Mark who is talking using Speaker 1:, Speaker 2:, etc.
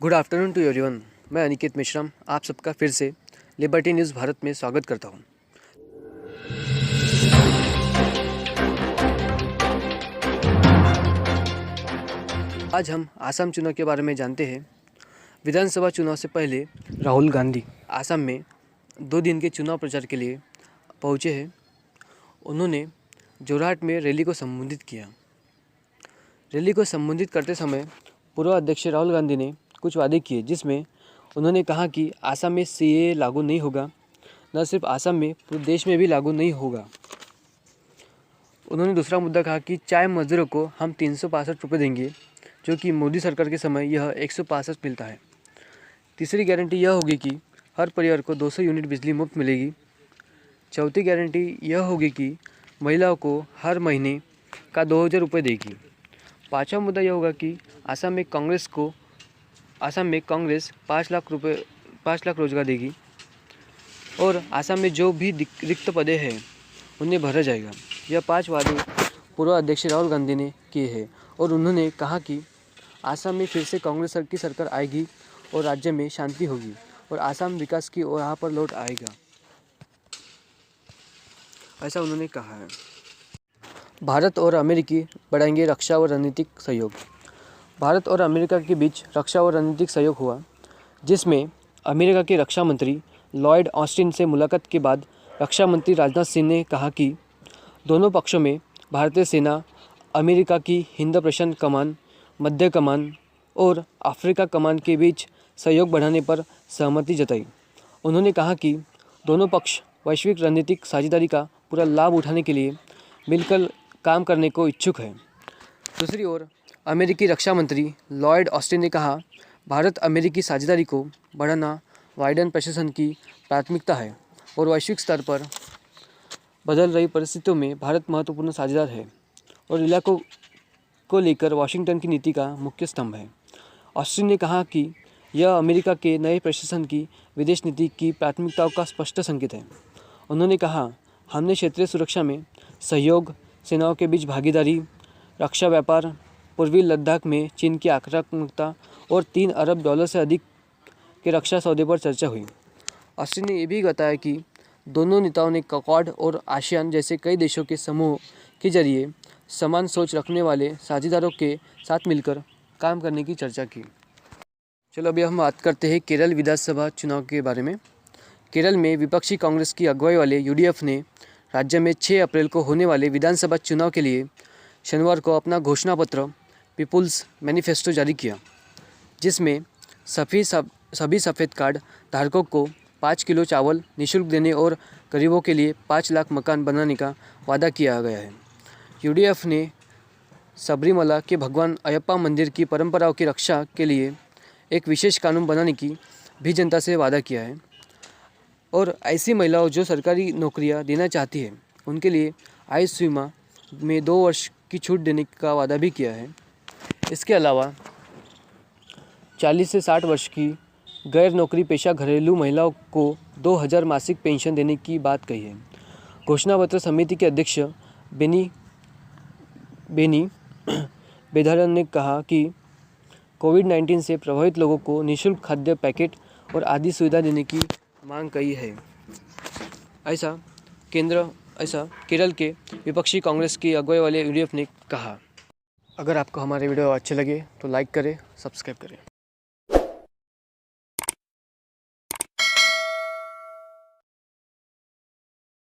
Speaker 1: Good afternoon to everyone. मैं अनिकेत मिश्रा आप सबका फिर से लिबर्टी न्यूज़ भारत में स्वागत करता हूं। आज हम आसाम चुनाव के बारे में जानते हैं। विधानसभा चुनाव से पहले राहुल गांधी आसाम में 2 दिन के चुनाव प्रचार के लिए पहुंचे हैं। उन्होंने जोरहाट में रैली को संबोधित किया। रैली को संबोधित करते समय पूर्व अध्यक्ष राहुल गांधी ने कुछ वादे किए, जिसमें उन्होंने कहा कि आसाम में सीएए लागू नहीं होगा, न सिर्फ आसाम में पूरे देश में भी लागू नहीं होगा। उन्होंने दूसरा मुद्दा कहा कि चाय मजदूरों को हम 365 रुपये देंगे, जो कि मोदी सरकार के समय यह 165 मिलता है। तीसरी गारंटी यह होगी कि हर परिवार को 200 यूनिट बिजली मुफ्त मिलेगी। चौथी गारंटी यह होगी कि महिलाओं को हर महीने का 2000 रुपये देगी। पाँचवा मुद्दा यह होगा कि आसाम में कांग्रेस 5 लाख रोजगार देगी और आसाम में जो भी रिक्त पदे हैं उन्हें भरा जाएगा। यह 5 वादे पूर्व अध्यक्ष राहुल गांधी ने किए हैं और उन्होंने कहा कि आसाम में फिर से कांग्रेस की सरकार आएगी और राज्य में शांति होगी और आसाम विकास की ओर यहाँ पर लौट आएगा, ऐसा उन्होंने कहा है। भारत और अमेरिकी बढ़ाएंगे रक्षा और रणनीतिक सहयोग। भारत और अमेरिका के बीच रक्षा और रणनीतिक सहयोग हुआ, जिसमें अमेरिका के रक्षा मंत्री लॉयड ऑस्टिन से मुलाकात के बाद रक्षा मंत्री राजनाथ सिंह ने कहा कि दोनों पक्षों में भारतीय सेना, अमेरिका की हिंद प्रशांत कमान, मध्य कमान और अफ्रीका कमान के बीच सहयोग बढ़ाने पर सहमति जताई। उन्होंने कहा कि दोनों पक्ष वैश्विक रणनीतिक साझेदारी का पूरा लाभ उठाने के लिए मिलकर काम करने को इच्छुक है। दूसरी ओर अमेरिकी रक्षा मंत्री लॉयड ऑस्टिन ने कहा, भारत अमेरिकी साझेदारी को बढ़ाना बाइडेन प्रशासन की प्राथमिकता है और वैश्विक स्तर पर बदल रही परिस्थितियों में भारत महत्वपूर्ण साझेदार है और इलाकों को लेकर वाशिंगटन की नीति का मुख्य स्तंभ है। ऑस्टिन ने कहा कि यह अमेरिका के नए प्रशासन की विदेश नीति की प्राथमिकताओं का स्पष्ट संकेत है। उन्होंने कहा, हमने क्षेत्रीय सुरक्षा में सहयोग, सेनाओं के बीच भागीदारी, रक्षा व्यापार, पूर्वी लद्दाख में चीन की आक्रामकता और $3 अरब से अधिक के रक्षा सौदे पर चर्चा हुई। ऑस्टिन ने यह भी बताया कि दोनों नेताओं ने क्वाड और आसियान जैसे कई देशों के समूह के जरिए समान सोच रखने वाले साझेदारों के साथ मिलकर काम करने की चर्चा की। चलो अभी हम बात करते हैं केरल विधानसभा चुनाव के बारे में। केरल में विपक्षी कांग्रेस की अगुवाई वाले यूडीएफ ने राज्य में 6 अप्रैल को होने वाले विधानसभा चुनाव के लिए शनिवार को अपना घोषणा पत्र पीपुल्स मैनिफेस्टो जारी किया, जिसमें सभी सफ़ेद कार्ड धारकों को 5 किलो चावल निःशुल्क देने और गरीबों के लिए 5 लाख मकान बनाने का वादा किया गया है। यूडीएफ ने सबरीमला के भगवान अयप्पा मंदिर की परंपराओं की रक्षा के लिए एक विशेष कानून बनाने की भी जनता से वादा किया है और ऐसी महिलाओं जो सरकारी नौकरियां देना चाहती है उनके लिए आयुष बीमा में 2 वर्ष की छूट देने का वादा भी किया है। इसके अलावा 40 से 60 वर्ष की गैर नौकरी पेशा घरेलू महिलाओं को 2000 मासिक पेंशन देने की बात कही है। घोषणा पत्र समिति के अध्यक्ष बेनी बेधारन ने कहा कि कोविड-19 से प्रभावित लोगों को निःशुल्क खाद्य पैकेट और आदि सुविधा देने की मांग की है। ऐसा केरल के विपक्षी कांग्रेस की अगुवाई वाले यूडीएफ ने कहा। अगर आपको हमारे वीडियो अच्छे लगे तो लाइक करें, सब्सक्राइब करें।